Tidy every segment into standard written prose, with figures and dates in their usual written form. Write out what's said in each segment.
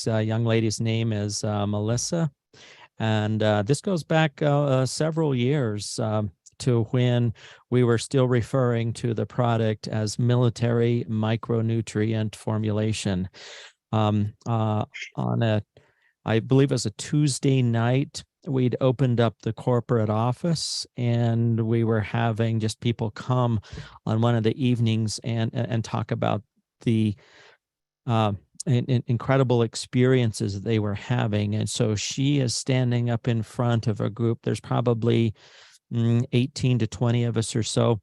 young lady's name is Melissa. And this goes back several years to when we were still referring to the product as military micronutrient formulation. On a, I believe it was a Tuesday night, we'd opened up the corporate office and we were having just people come on one of the evenings and talk about the uh, incredible experiences that they were having. And so she is standing up in front of a group. There's probably 18 to 20 of us or so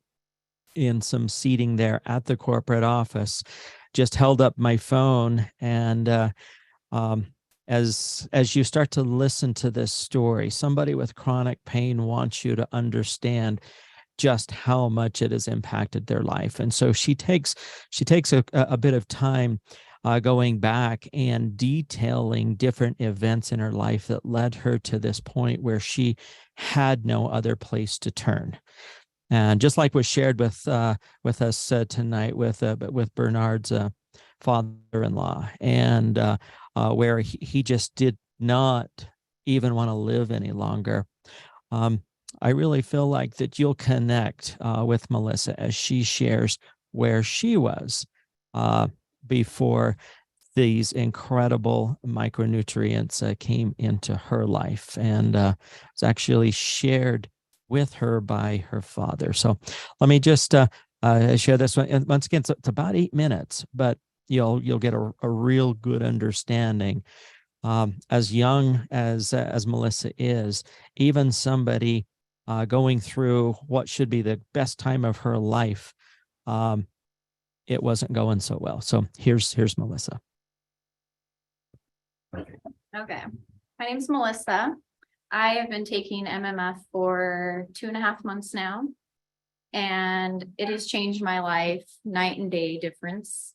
in some seating there at the corporate office. Just held up my phone, and um, as you start to listen to this story, somebody with chronic pain wants you to understand just how much it has impacted their life. And so she takes a bit of time going back and detailing different events in her life that led her to this point where she had no other place to turn. And just like was shared with us tonight with Bernard's father-in-law, and where he just did not even want to live any longer. I really feel like that you'll connect with Melissa as she shares where she was before these incredible micronutrients came into her life, and was actually shared with her by her father. So let me just share this one. And once again, it's about 8 minutes, but you'll get a real good understanding. As young as Melissa is, even somebody going through what should be the best time of her life, it wasn't going so well. So here's Melissa. Okay. My name's Melissa. I have been taking MMF for 2.5 months now, and it has changed my life, night and day difference.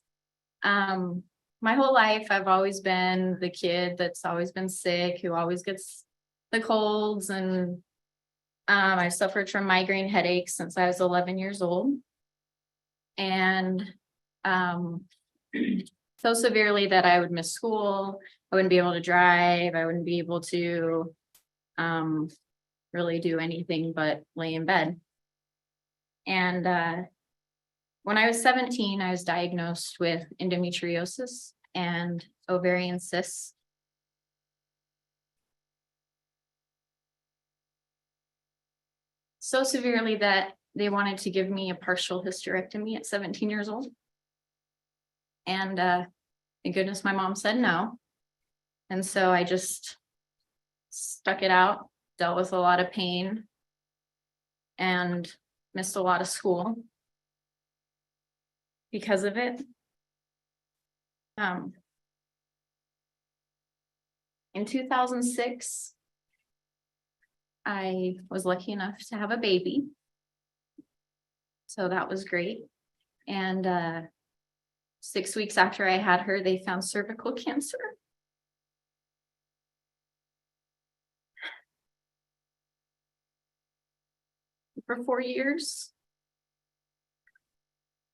My whole life, I've always been the kid that's always been sick, who always gets the colds, and I suffered from migraine headaches since I was 11 years old. And so severely that I would miss school. I wouldn't be able to drive. I wouldn't be able to really do anything but lay in bed. And when I was 17, I was diagnosed with endometriosis and ovarian cysts. So severely that they wanted to give me a partial hysterectomy at 17 years old. And thank goodness my mom said no. And so I just stuck it out, dealt with a lot of pain, and missed a lot of school because of it. In 2006, I was lucky enough to have a baby. So that was great. And 6 weeks after I had her, they found cervical cancer. For 4 years.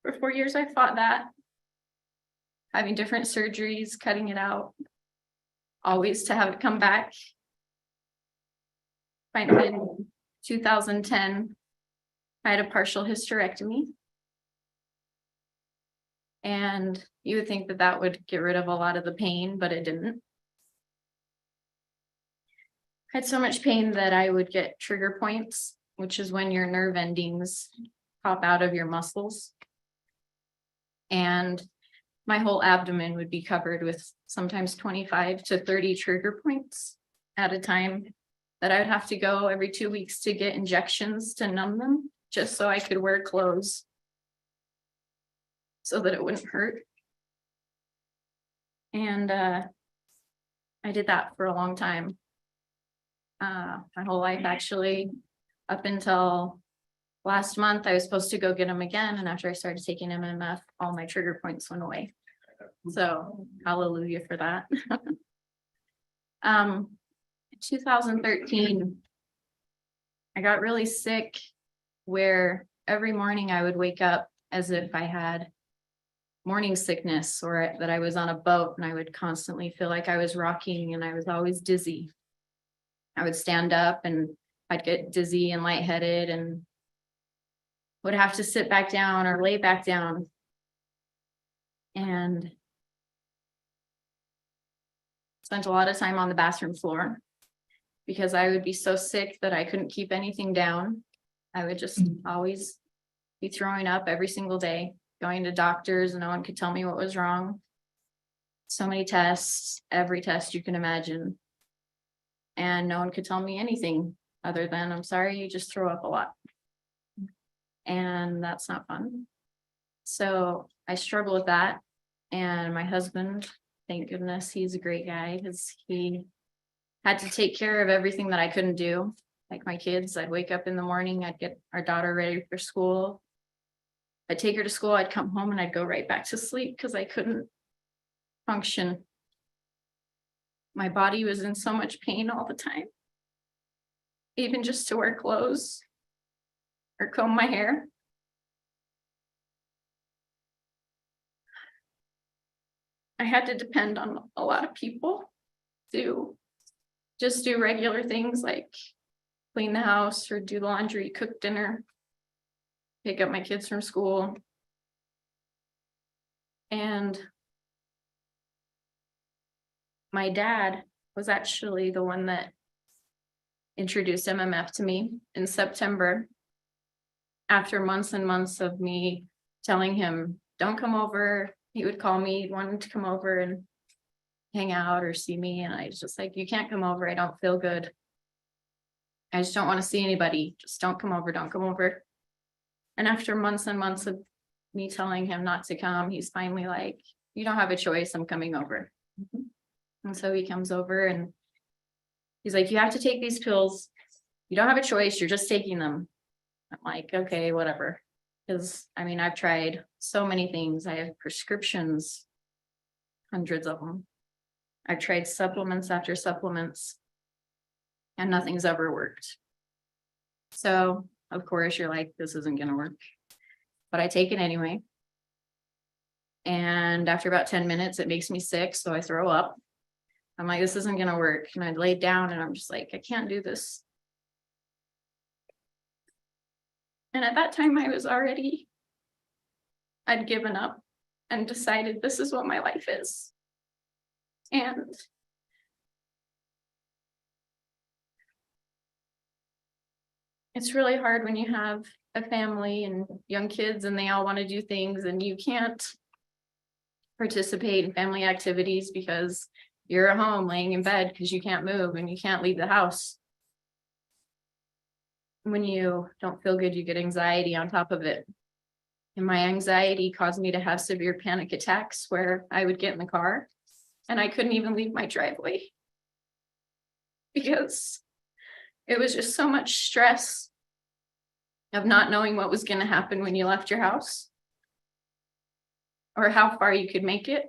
For 4 years, I fought that. Having different surgeries, cutting it out, always to have it come back. Finally, in 2010, I had a partial hysterectomy. And you would think that that would get rid of a lot of the pain, but it didn't. I had so much pain that I would get trigger points, which is when your nerve endings pop out of your muscles. And my whole abdomen would be covered with sometimes 25 to 30 trigger points at a time, that I would have to go every 2 weeks to get injections to numb them, just so I could wear clothes so that it wouldn't hurt. And I did that for a long time. My whole life, actually, up until last month. I was supposed to go get them again, and after I started taking MMF, all my trigger points went away. So hallelujah for that. 2013, I got really sick, where every morning I would wake up as if I had morning sickness, or that I was on a boat and I would constantly feel like I was rocking and I was always dizzy. I would stand up and I'd get dizzy and lightheaded and would have to sit back down or lay back down. And spent a lot of time on the bathroom floor because I would be so sick that I couldn't keep anything down. I would just always be throwing up every single day, going to doctors, and no one could tell me what was wrong. So many tests, every test you can imagine. And no one could tell me anything other than, I'm sorry, you just throw up a lot. And that's not fun. So I struggle with that. And my husband, thank goodness, he's a great guy because he had to take care of everything that I couldn't do. Like my kids, I'd wake up in the morning, I'd get our daughter ready for school. I'd take her to school, I'd come home and I'd go right back to sleep because I couldn't function. My body was in so much pain all the time. Even just to wear clothes or comb my hair. I had to depend on a lot of people to just do regular things like clean the house or do laundry, cook dinner, pick up my kids from school. And my dad was actually the one that introduced MMF to me in September. After months and months of me telling him, don't come over, he would call me, wanting to come over and hang out or see me. And I was just like, you can't come over. I don't feel good. I just don't want to see anybody. Just don't come over. Don't come over. And after months and months of me telling him not to come, he's finally like, you don't have a choice. I'm coming over. And so he comes over and he's like, you have to take these pills. You don't have a choice. You're just taking them. I'm like, okay, whatever. Because I mean, I've tried so many things. I have prescriptions, hundreds of them. I've tried supplements after supplements, and nothing's ever worked. So, of course, you're like, this isn't going to work. But I take it anyway. And after about 10 minutes, it makes me sick. So I throw up. I'm like, this isn't going to work. And I laid down and I'm just like, I can't do this. And at that time, I'd given up and decided this is what my life is. And it's really hard when you have a family and young kids and they all want to do things and you can't participate in family activities because you're at home laying in bed because you can't move and you can't leave the house. When you don't feel good, you get anxiety on top of it. And my anxiety caused me to have severe panic attacks where I would get in the car and I couldn't even leave my driveway because it was just so much stress of not knowing what was going to happen when you left your house or how far you could make it,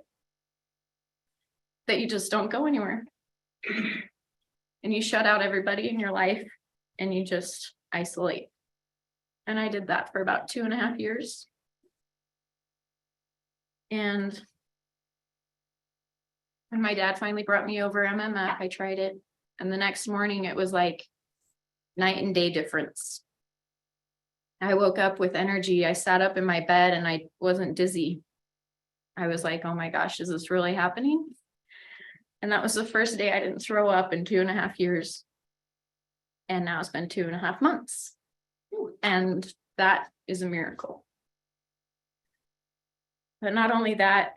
that you just don't go anywhere. And you shut out everybody in your life and you just isolate. And I did that for about 2.5 years. And when my dad finally brought me over MMF, I tried it. And the next morning it was like night and day difference. I woke up with energy. I sat up in my bed and I wasn't dizzy. I was like, oh my gosh, is this really happening? And that was the first day I didn't throw up in 2.5 years. And now it's been 2.5 months. And that is a miracle. But not only that,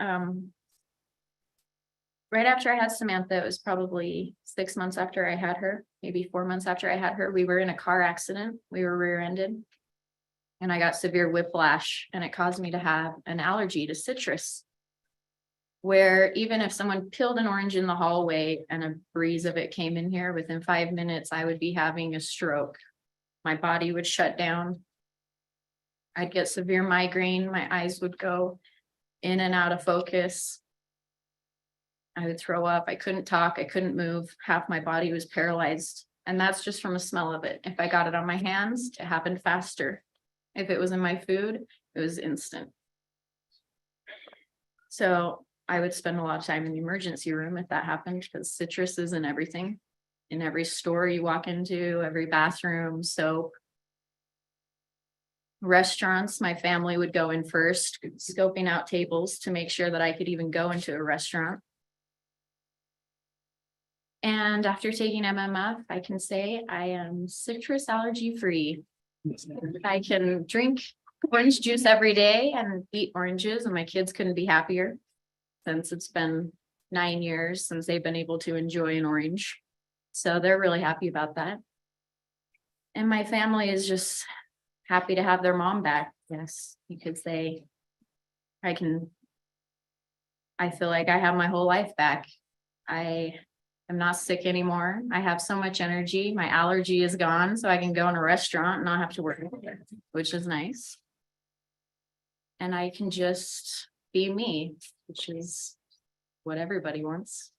right after I had Samantha, it was probably 6 months after I had her, maybe 4 months after I had her, we were in a car accident. We were rear-ended. And I got severe whiplash, and it caused me to have an allergy to citrus, where even if someone peeled an orange in the hallway and a breeze of it came in here, within 5 minutes, I would be having a stroke. My body would shut down. I'd get severe migraine. My eyes would go in and out of focus. I would throw up. I couldn't talk. I couldn't move. Half my body was paralyzed. And that's just from the smell of it. If I got it on my hands, it happened faster. If it was in my food, it was instant. So I would spend a lot of time in the emergency room if that happened, because citrus is in everything. In every store you walk into, every bathroom, soap. Restaurants, my family would go in first, scoping out tables to make sure that I could even go into a restaurant. And after taking MMF, I can say I am citrus allergy free. I can drink orange juice every day and eat oranges, and my kids couldn't be happier, since it's been 9 years since they've been able to enjoy an orange. So they're really happy about that. And my family is just happy to have their mom back. Yes, you could say I feel like I have my whole life back. I am not sick anymore. I have so much energy. My allergy is gone, so I can go in a restaurant and not have to work, which is nice. And I can just be me, which is what everybody wants.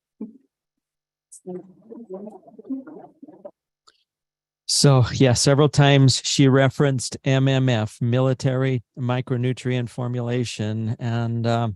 So yeah, several times she referenced MMF, military micronutrient formulation, and